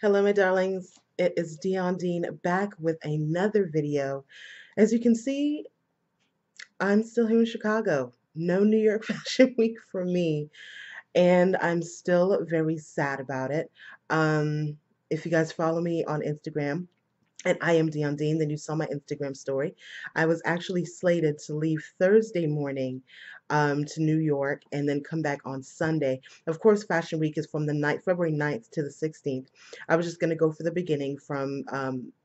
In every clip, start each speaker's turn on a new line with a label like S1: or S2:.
S1: Hello, my darlings. It is Dion Dean back with another video. As you can see, I'm still here in Chicago. No New York Fashion Week for me, and I'm still very sad about it. Um, if you guys follow me on Instagram, and I am Dion Dean, then you saw my Instagram story. I was actually slated to leave Thursday morning to New York and then come back on Sunday. Of course, Fashion Week is from the night, February 9th to the 16th. I was just going to go for the beginning from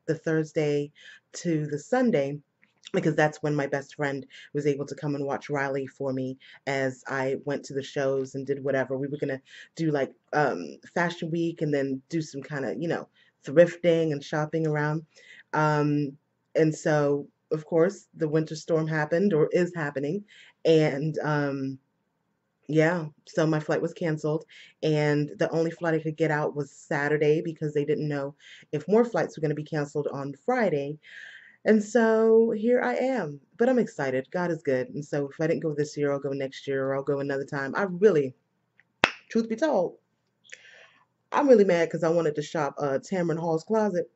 S1: the Thursday to the Sunday because that's when my best friend was able to come and watch Riley for me as I went to the shows and did whatever. We were gonna do like Fashion Week and then do some kind of, thrifting and shopping around. Um, and so, of course, the winter storm happened or is happening. And yeah, so my flight was canceled, and the only flight I could get out was Saturday because they didn't know if more flights were going to be canceled on Friday. And so here I am, but I'm excited. God is good. And so if I didn't go this year, I'll go next year or I'll go another time. I really, truth be told, I'm really mad because I wanted to shop Tamron Hall's Closet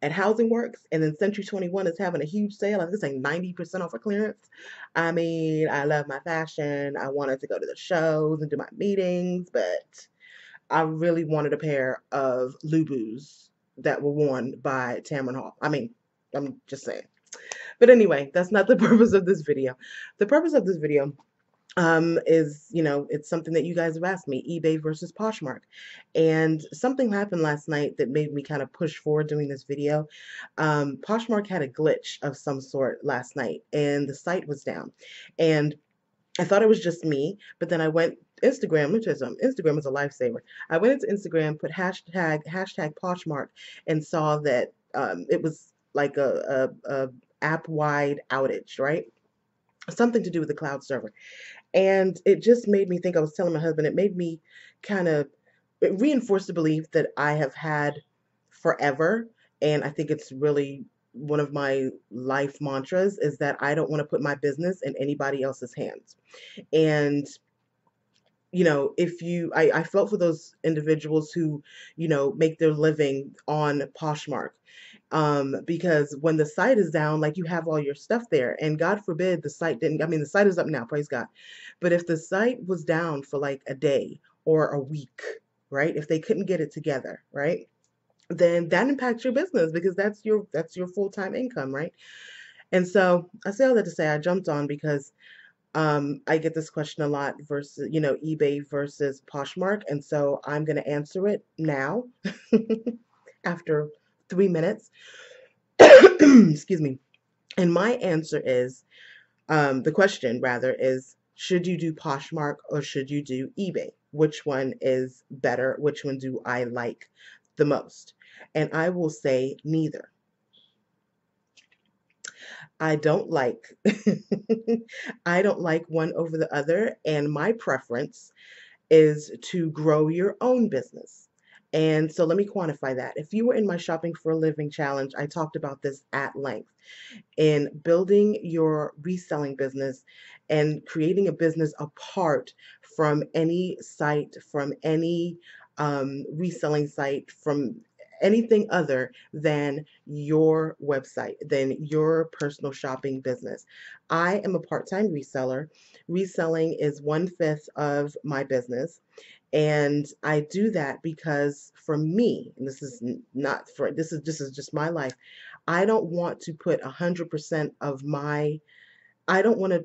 S1: at Housing Works, and then Century 21 is having a huge sale. I think it's like 90% off for clearance. I mean, I love my fashion. I wanted to go to the shows and do my meetings, but I really wanted a pair of Lubus that were worn by Tamron Hall. I mean, I'm just saying. But anyway, that's not the purpose of this video. The purpose of this video is, it's something that you guys have asked me, eBay versus Poshmark. And something happened last night that made me kind of push forward doing this video. Poshmark had a glitch of some sort last night and the site was down. And I thought it was just me, but then I went Instagram. Let me tell you something. Instagram is a lifesaver. I went into Instagram, put hashtag Poshmark, and saw that it was like a app wide outage, right? Something to do with the cloud server. And it just made me think, I was telling my husband, it made me kind of, it reinforced the belief that I have had forever. And I think it's really one of my life mantras is that I don't want to put my business in anybody else's hands. And if I felt for those individuals who, make their living on Poshmark. Because when the site is down, like you have all your stuff there, and God forbid the site didn't, I mean, the site is up now, praise God. But if the site was down for like a day or a week, right? If they couldn't get it together, right? Then that impacts your business because that's your full-time income, right? And so I say all that to say I jumped on because I get this question a lot versus, eBay versus Poshmark. And so I'm going to answer it now after 3 minutes. Excuse me. And my answer is the question rather is, should you do Poshmark or should you do eBay? Which one is better? Which one do I like the most? And I will say neither. I don't like I don't like one over the other, and my preference is to grow your own business. And so let me quantify that. If you were in my Shopping for a Living challenge, I talked about this at length in building your reselling business and creating a business apart from any site, from any reselling site, from anything other than your website, than your personal shopping business. I am a part-time reseller. Reselling is 1/5 of my business. And I do that because for me, and not for this is just my life. I don't want to put 100% of my I don't want to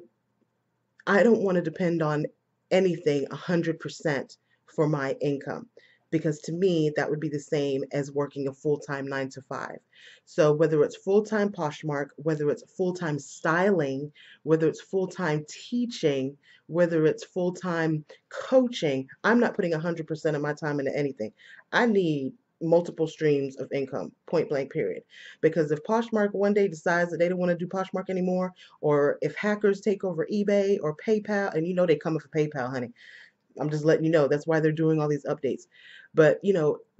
S1: I don't want to depend on anything 100% for my income because to me that would be the same as working a full-time 9 to 5. So whether it's full-time Poshmark, whether it's full-time styling, whether it's full-time teaching, whether it's full-time coaching, I'm not putting 100% of my time into anything. I need multiple streams of income, point blank period. Because if Poshmark one day decides that they don't want to do Poshmark anymore, or if hackers take over eBay or PayPal, and they coming for PayPal, honey. I'm just letting you know that's why they're doing all these updates. But,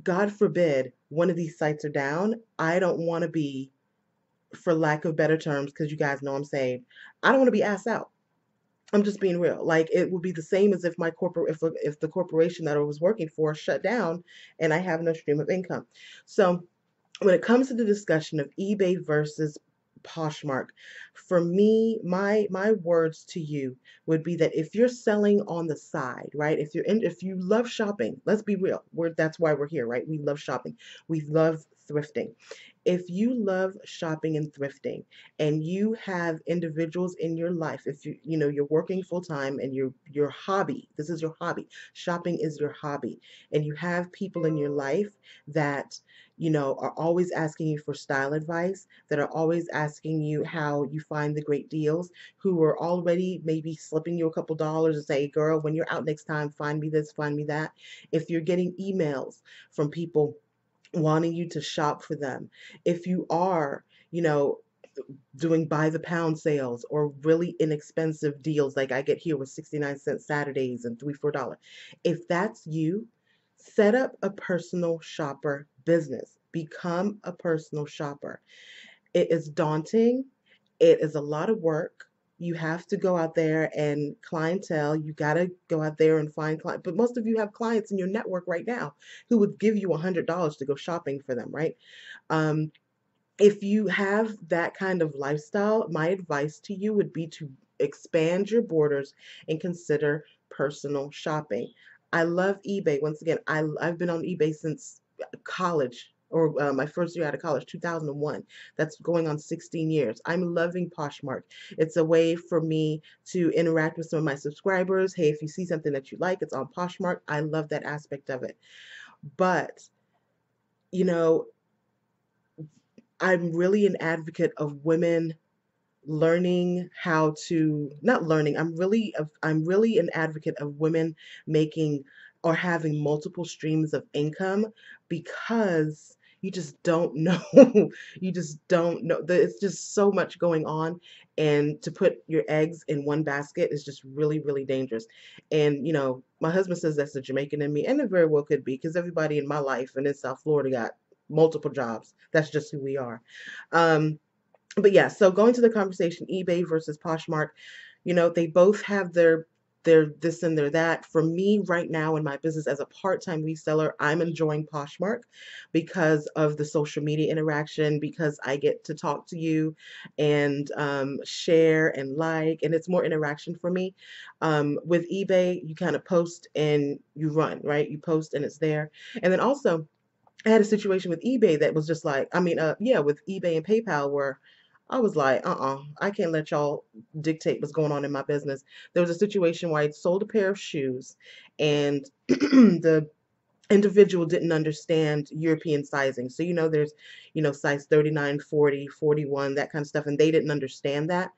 S1: God forbid one of these sites are down. I don't want to be, for lack of better terms, because you guys know I'm saved, I don't want to be ass out. I'm just being real. Like it would be the same as if my corporate if the corporation that I was working for shut down and I have no stream of income. So when it comes to the discussion of eBay versus Poshmark, for me, my words to you would be that if you're selling on the side, right? If you love shopping, let's be real. That's why we're here, right? We love shopping. We love thrifting. If you love shopping and thrifting and you have individuals in your life, if you're working full time and your hobby, this is your hobby, shopping is your hobby, and you have people in your life that are always asking you for style advice, that are always asking you how you find the great deals, who are already maybe slipping you a couple dollars and say, girl, when you're out next time, find me this, find me that. If you're getting emails from people wanting you to shop for them, if you are, you know, doing by the pound sales or really inexpensive deals like I get here with 69 cent Saturdays and $3, $4. If that's you, set up a personal shopper business. Become a personal shopper. It is daunting. It is a lot of work. You have to go out there and clientele. You got to go out there and find clients. But most of you have clients in your network right now who would give you $100 to go shopping for them, right? Um, if you have that kind of lifestyle, my advice to you would be to expand your borders and consider personal shopping. I love eBay. Once again, I've been on eBay since college or my first year out of college, 2001. That's going on 16 years. I'm loving Poshmark. It's a way for me to interact with some of my subscribers. Hey, if you see something that you like, it's on Poshmark. I love that aspect of it. But, you know, I'm really an advocate of women learning how to not learning I'm really an advocate of women making or having multiple streams of income because you just don't know. You just don't know. It's just so much going on, and to put your eggs in one basket is just really, really dangerous. And my husband says that's the Jamaican in me, and it very well could be because everybody in my life and in South Florida got multiple jobs. That's just who we are. um but yeah, so going to the conversation, eBay versus Poshmark, they both have their this and their that. For me right now in my business as a part-time reseller, I'm enjoying Poshmark because of the social media interaction, because I get to talk to you and share and like, and it's more interaction for me. With eBay, you kind of post and you run, right? You post and it's there. And then also I had a situation with eBay that was just like, yeah, with eBay and PayPal where I was like, I can't let y'all dictate what's going on in my business. There was a situation where I sold a pair of shoes and the individual didn't understand European sizing. So, there's, size 39, 40, 41, that kind of stuff. And they didn't understand that.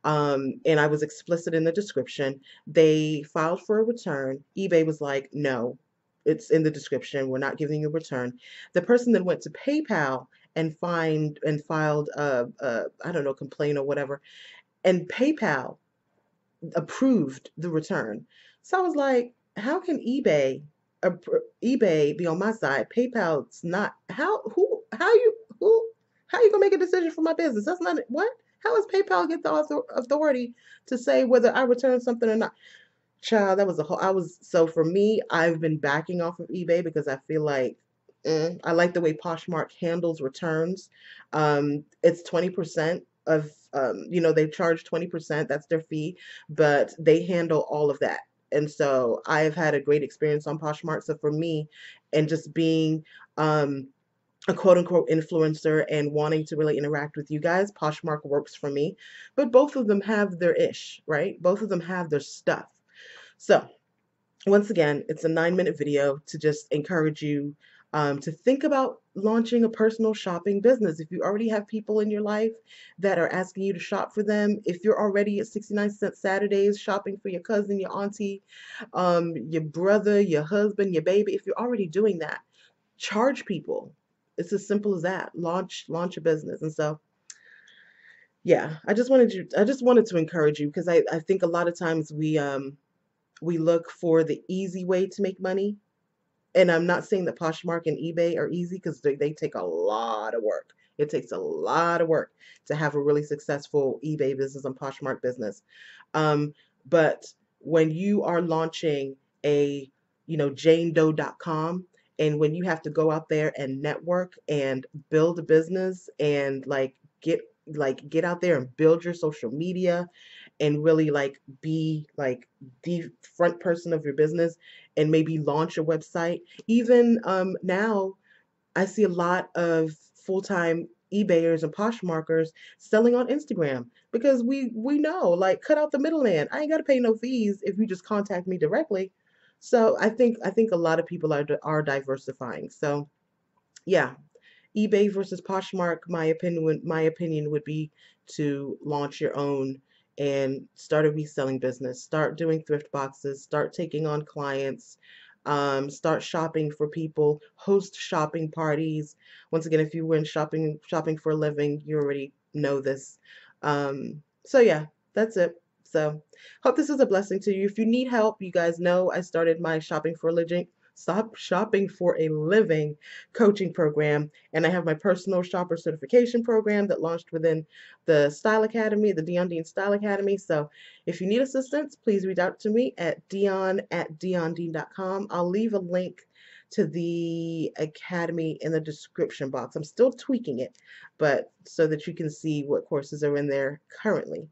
S1: And I was explicit in the description. They filed for a return. eBay was like, no, it's in the description. We're not giving you a return. The person then went to PayPal and filed I don't know, complaint or whatever, and PayPal approved the return. So I was like, how can eBay be on my side? PayPal's not. How you gonna make a decision for my business? That's not what. How does PayPal get the authority to say whether I return something or not? Child, that was a whole. So for me, I've been backing off of eBay because I feel like I like the way Poshmark handles returns. It's 20% of they charge 20%. That's their fee, but they handle all of that. And so I've had a great experience on Poshmark. So for me, and just being a quote unquote influencer and wanting to really interact with you guys, Poshmark works for me. But both of them have their ish, right? Both of them have their stuff. So once again, it's a 9-minute video to just encourage you to think about launching a personal shopping business. If you already have people in your life that are asking you to shop for them, if you're already at 69 cent Saturdays shopping for your cousin, your auntie, your brother, your husband, your baby, if you're already doing that, charge people. It's as simple as that. Launch a business. And so yeah, I just wanted to encourage you because I think a lot of times we look for the easy way to make money. And I'm not saying that Poshmark and eBay are easy because they take a lot of work. It takes a lot of work to have a really successful eBay business and Poshmark business. Um, But when you are launching a, janedoe.com, and when you have to go out there and network and build a business and get get out there and build your social media and really be the front person of your business and maybe launch a website. Even now I see a lot of full-time eBayers and Poshmarkers selling on Instagram because we know, cut out the middleman. I ain't got to pay no fees if you just contact me directly. So I think a lot of people are diversifying. So yeah, eBay versus Poshmark, my opinion would be to launch your own and start a reselling business. Start doing thrift boxes. Start taking on clients. Start shopping for people. Host shopping parties. Once again, if you were in shopping for a living, you already know this. So yeah, that's it. So hope this is a blessing to you. If you need help, you guys know I started my shopping for a living. Stop shopping for a living coaching program, and I have my personal shopper certification program that launched within the Style Academy, the Dion Dean Style Academy. So if you need assistance, please reach out to me at dion@diondean.com. I'll leave a link to the academy in the description box. I'm still tweaking it, but so that you can see what courses are in there currently.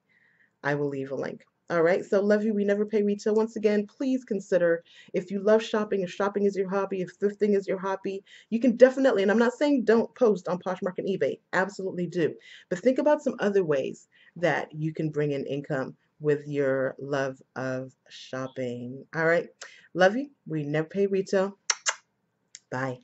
S1: I will leave a link. All right, so love you. We never pay retail. Once again, please consider, if you love shopping, if shopping is your hobby, if thrifting is your hobby, you can definitely, and I'm not saying don't post on Poshmark and eBay, absolutely do. But think about some other ways that you can bring in income with your love of shopping. All right, love you. We never pay retail. Bye.